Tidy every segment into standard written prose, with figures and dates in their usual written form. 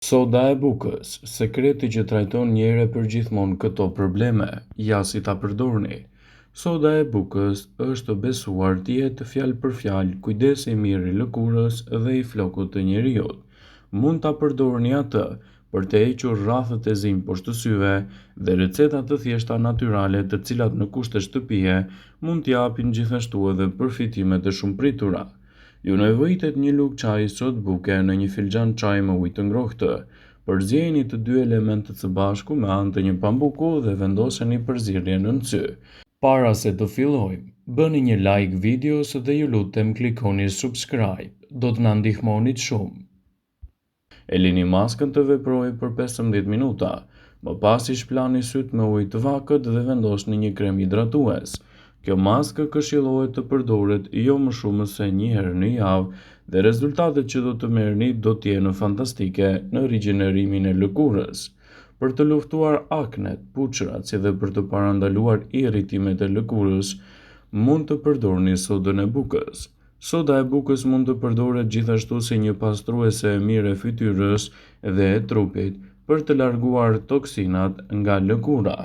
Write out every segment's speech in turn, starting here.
Soda e bukës, sekreti që trajton një herë për gjithmonë këto probleme, ja si ta përdorni. Soda e bukës është besuar të jetë fjalë për fjalë kujdesi i mirë i lëkurës dhe i flokut të njerëzit. Mund ta përdorni atë për të hequr rrafët e zi poshtë syve dhe receta të thjeshta natyrale të cilat në kushte shtëpie mund t'japin gjithashtu edhe përfitime të shumëpritura. Ju nevojitet një lugë çaji sot buke në një filxhan çaj me ujë të ngrohtë. Përzjeni të dy elementet së bashku me anë të një pambuku dhe vendoseni përzierjen në sy. Para se të fillojmë, bëni një like videos dhe ju lutem klikoni subscribe. Do të na ndihmonit shumë. E lini maskën të veprojë për 15 minuta. Më pas i shplani syt me ujë të vakët dhe vendosni një krem hidratues. Kjo maskë këshillohet të përdoret jo më shumë se një herë në javë dhe rezultatet që do të merrni do të jenë fantastike në rigjenerimin e lëkurës. Për të luftuar aknet, puçrat, si dhe për të parandaluar irritimet e lëkurës, mund të përdorni sodën e bukës. Soda e bukës mund të përdoret gjithashtu si një pastruese e mirë e fytyrës dhe e trupit për të larguar toksinat nga lëkura.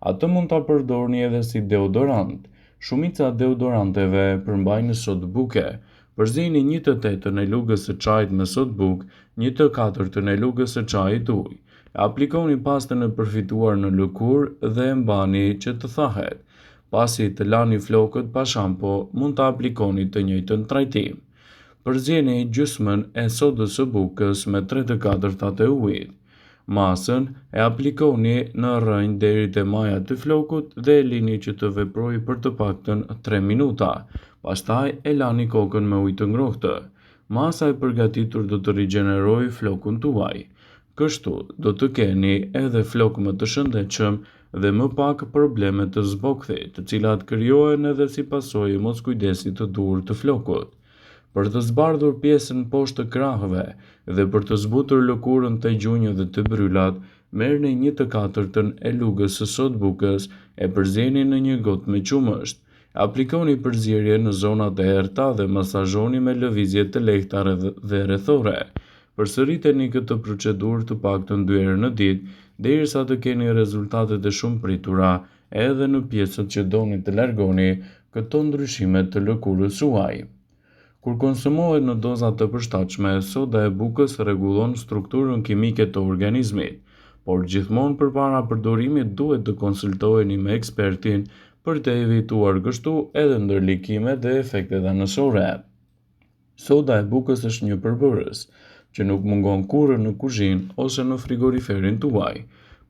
Atë mund ta përdorni edhe si deodorant. Shumica deodoranteve përmbajnë sodë buke. Përzieni 1/8 e lugës së çajit me sodë bukë, 1/4 e lugës së çajit ujë. Aplikoni pastën e përfituar në lëkurë dhe e mbani që të thahet. Pasi të lani flokët pa shampo, mund të aplikoni të njëjtën trajtim. Përzieni gjysmën e sodës së bukës me 3/4 e ujit. Masën e aplikoni në rrënjë deri te maja të flokut dhe e lini që të veprojë për të paktën 3 minuta. Pastaj e lani kokën me ujë të ngrohtë. Masa e përgatitur do të rigjenerojë flokun tuaj. Kështu do të keni edhe flok më të shëndetshëm dhe më pak probleme të zbokthit, të cilat krijohen edhe si pasojë e moskujdesit të dur të flokut. Për të zbardhur pjesën poshtë të krahëve dhe për të zbutur lëkurën te gjunjë dhe të bryllat, merrni 1/4 e lugës së sodë bukës e përzieni në një gotë me qumësht. Aplikoni përzierje në zonat e errta dhe masazhoni me lëvizje të lehta dhe rrethore. Përsëriteni këtë procedurë të paktën 2 herë në ditë, derisa të keni rezultate të shumëpritura edhe në pjesët që doni të largoni këto ndryshime të lëkurës suaj. Kur konsumohet në doza të përshtatshme, soda e bukës rregullon strukturën kimike të organizmit, por gjithmonë përpara përdorimit duhet të konsultoheni me ekspertin për të evituar kështu edhe ndërlikimet dhe efektet anësore. Soda e bukës është një përbërës që nuk mungon kurrë në kuzhinë ose në frigoriferin tuaj.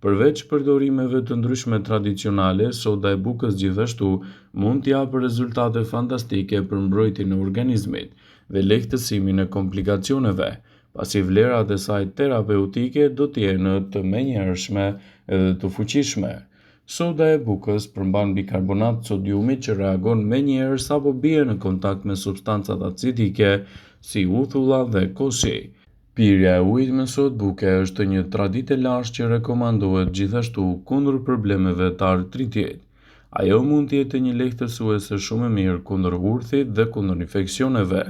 Përveç përdorimeve të ndryshme tradicionale, soda e bukës gjithashtu mund t'japë rezultate fantastike për mbrojtjen e organizmit dhe lehtësimin e komplikacioneve, pasi vlerat e saj terapeutike do të jenë të menjëhershme dhe të fuqishme. Soda e bukës përmban bikarbonat sodiumit që reagon menjëherë sapo bie në kontakt me substancat acidike si uthulla dhe koshi. Pirja e ujit me sodë buke është një traditë e lashtë që rekomandohet gjithashtu kundër problemeve të artritit. Ajo mund të jetë një lehtësuese shumë e mirë kundër urthit dhe kundër infeksioneve.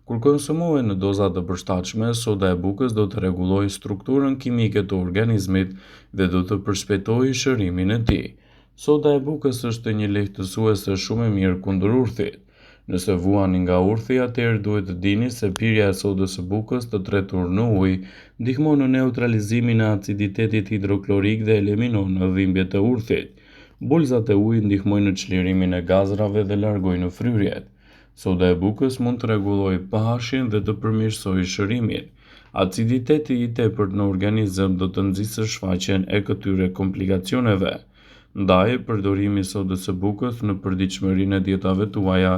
Kur konsumohet në doza të përshtatshme, soda e bukës do të rregullojë strukturën kimike të organizmit dhe do të përshpejtojë shërimin e tij. Soda e bukës është një lehtësuese shumë e mirë kundër urthit. Nëse vuani nga urthi, atëherë duhet të dini se pirja e sodës së bukës të tretur në ujë ndihmon në neutralizimin e aciditetit hidroklorik dhe eliminon dhimbjet e urthit. Bulzat e ujit ndihmojnë në çlirimin e gazrave dhe largojnë fryrjet. Soda e bukës mund të rregullojë pH-in dhe të përmirësojë shërimin. Aciditeti i tepërt në organizëm do të nxjisë shfaqjen e këtyre komplikacioneve. Ndaj, përdorimi i sodës së bukës në përditshmërinë e dietave tuaja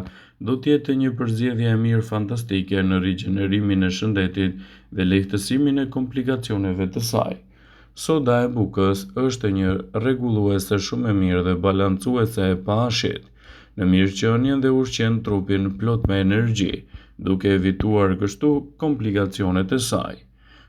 do të jetë një përzgjedhje e mirë fantastike në rigjenerimin e shëndetit dhe lehtësimin e komplikacioneve të saj. Soda e bukës është një rregulluese shumë e mirë dhe balancuese e pH-it. Në mirëqenien dhe ushqen trupin plot me energji, duke evituar kështu komplikacionet e saj.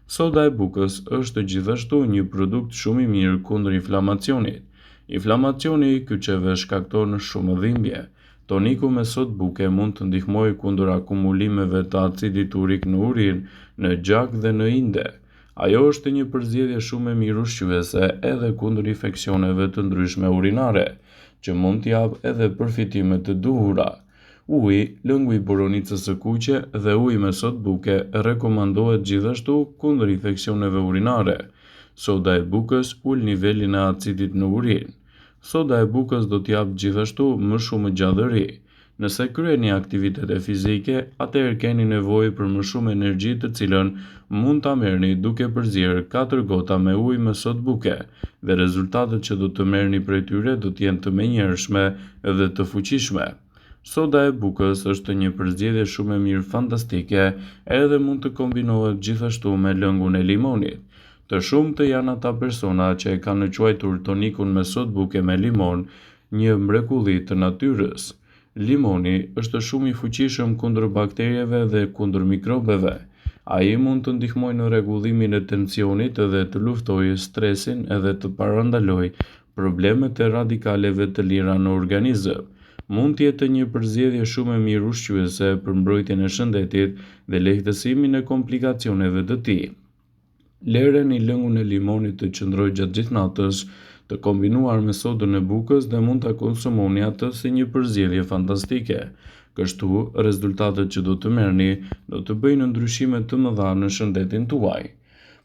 Soda e bukës është gjithashtu një produkt shumë i mirë kundër inflamacionit. Inflamacioni i kyçeve shkakton shumë dhimbje. Toniku me sodë buke mund të ndihmojë kundër akumulimeve të acidit urik në urinë, në gjak dhe në inde. Ajo është një përzgjedhje shumë e mirë ushqyese edhe kundër infeksioneve të ndryshme urinare, që mund t'i japë edhe përfitime të duhura. Uji, lëngu i borovicës së kuqe dhe uji me sodë buke rekomandohet gjithashtu kundër infeksioneve urinare. Soda e bukës ul nivelin e acidit në urinë. Soda e bukës do t'japë gjithashtu më shumë gjallëri. Nëse kryeni aktivitete fizike, atëherë keni nevojë për më shumë energji të cilën mund ta merrni duke përzierë 4 gota me ujë me sodë buke, dhe rezultatet që do të merrni prej tyre do të jenë të menjëhershme dhe të fuqishme. Soda e bukës është një përzgjedhje shumë e mirë fantastike, edhe mund të kombinohet gjithashtu me lëngun e limonit. Të shumtë janë ata persona që e kanë quajtur tonikun me sodë buke me limon një mrekulli të natyrës. Limoni është shumë i fuqishëm kundër bakterieve dhe kundër mikrobeve. Ai mund të ndihmojë në rregullimin e tensionit dhe të luftojë stresin edhe të parandalojë problemet e radikaleve të lira në organizëm. Mund të jetë një përzgjedhje shumë e mirë ushqyese për mbrojtjen e shëndetit dhe lehtësimin e komplikacioneve të tij. Lëreni lëngun e limonit të qëndrojë gjatë gjithë natës, të kombinuar me sodën e bukës, dhe mund ta konsumoni atë si një përzgjedhje fantastike. Kështu, rezultatet që do të merrni do të bëjnë ndryshime të mëdha në shëndetin tuaj.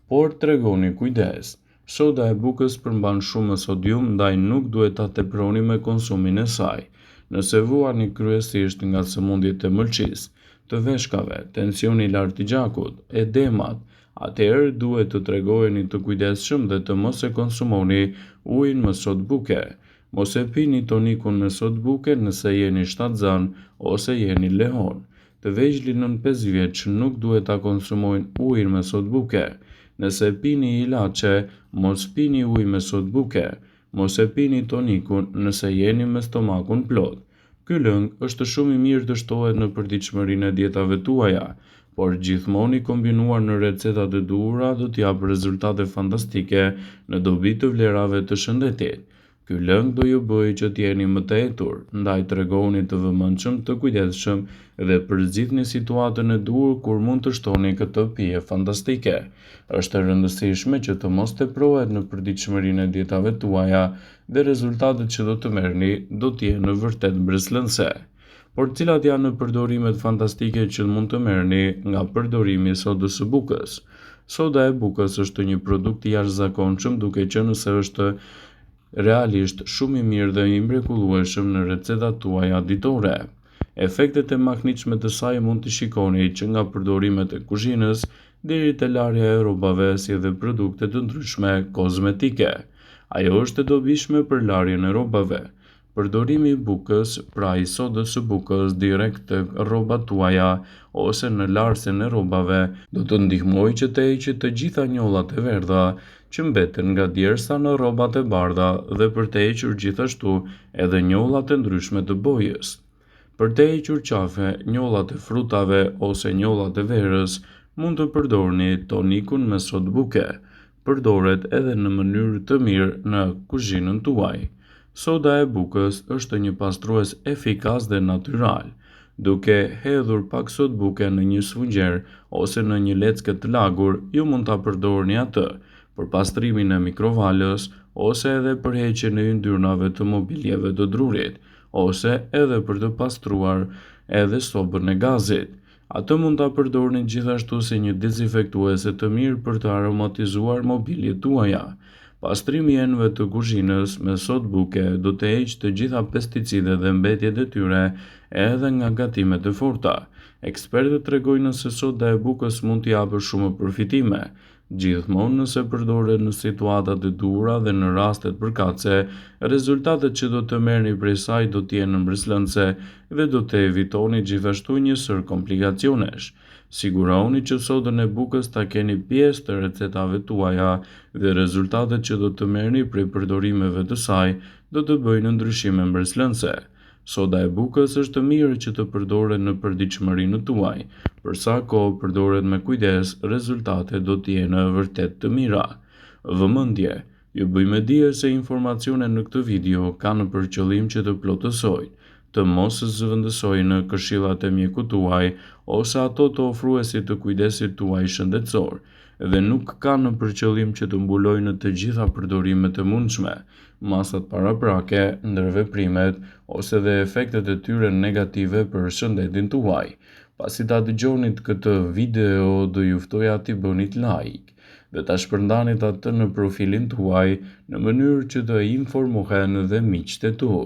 Por tregoni kujdes. Soda e bukës përmban shumë sodium, ndaj nuk duhet ta teproni me konsumin e saj. Nëse vuani kryesisht nga sëmundjet e mëlçisë, të veshkave, tensioni i lartë i gjakut, edemat, atëherë duhet të tregoni të kujdesshëm dhe të mos e konsumoni ujin me sodë buke. Mos e pini tonikun me sodë buke nëse jeni shtatzan ose jeni lehon. Të vegjël nën 5 vjeç nuk duhet ta konsumojnë ujin me sodë buke. Nëse pini ilaçe, mos pini ujë me sodë buke. Mos e pini tonikun nëse jeni me stomakun plot. Ky lëng është shumë i mirë të shtohet në përditshmërinë e dietave tuaja, por gjithmonë i kombinuar në receta të duhura do t'japë rezultate fantastike në dobi të vlerave të shëndetit. Ky lëng do ju bëjë që t'jeni më të etur, ndaj tregoni të vëmendshëm, të kujdesshëm dhe përzgjidhni situatën e duhur kur mund të shtoni këtë pije fantastike. Është e rëndësishme që të mos teprohet në përditshmërinë e dietave tuaja dhe rezultatet që do të merrni do të jenë vërtet mbreslënse. Por cilat janë përdorimet fantastike që mund të merrni nga përdorimi i sodës së bukës? Soda e bukës është një produkt i jashtëzakonshëm, duke qenë se është realisht shumë i mirë dhe i mrekullueshëm në recetat tuaja ditore. Efektet e mahnitshme të saj mund t'i shikoni që nga përdorimet e kuzhinës deri te larja e rrobave si edhe produkte të ndryshme kozmetike. Ajo është e dobishme për larjen e rrobave. Përdorimi i bukës, pra i sodës së bukës direkt te rrobat tuaja ose në larsjen e rrobave, do të ndihmojë që të heqë të gjitha njollat e verdha që mbeten nga djersa në rrobat e bardha dhe për të hequr gjithashtu edhe njollat e ndryshme të bojës. Për të hequr qafe, njollat e frutave ose njollat e verës, mund të përdorni tonikun me sodë buke. Përdoret edhe në mënyrë të mirë në kuzhinën tuaj. Soda e bukës është një pastrues efikas dhe natyral. Duke hedhur pak sodë buke në një sfungjer ose në një leckë të lagur, ju mund ta përdorni atë për pastrimin e mikrovalës ose edhe për heqjen e yndyrnave të mobiljeve të drurit, ose edhe për të pastruar edhe sobën e gazit. Atë mund ta përdorni gjithashtu si një dezinfektuese të mirë për të aromatizuar mobiljet tuaja. Pastrimi i enëve të kuzhinës me sodë buke do të heqë të gjitha pesticidet dhe mbetjet e tyre edhe nga gatimet e forta. Ekspertët tregojnë se soda e bukës mund t'i japë shumë përfitime, gjithmonë nëse përdoret në situata të duhura dhe në rastet përkatëse. Rezultatet që do të merrni prej saj do të jenë mbreslënse dhe do të evitoni gjithashtu një sër komplikacionesh. Sigurohuni që sodën e bukës ta keni pjesë të recetave tuaja dhe rezultatet që do të merrni prej përdorimeve të saj do të bëjnë ndryshime mbreslënse. Soda e bukës është mirë që të përdoret në përditshmërinë tuaj. Për sa kohë përdoret me kujdes, rezultatet do të jenë vërtet të mira. Vëmendje: ju bëjmë dije se informacionet në këtë video kanë për qëllim që të plotësojnë, të mos zëvendësojnë në këshillat e mjekut tuaj ose ato të ofruesit të kujdesit tuaj shëndetësor, dhe nuk ka në përqëllim që të mbulojnë të gjitha përdorimet e mundshme, masat paraprake, ndërveprimet ose dhe efektet e tyre negative për shëndetin tuaj. Pasi ta dëgjonit këtë video, do ju ftoja t'i bënit like dhe ta shpërndanit atë në profilin tuaj në mënyrë që të informohen dhe miqtë e tu.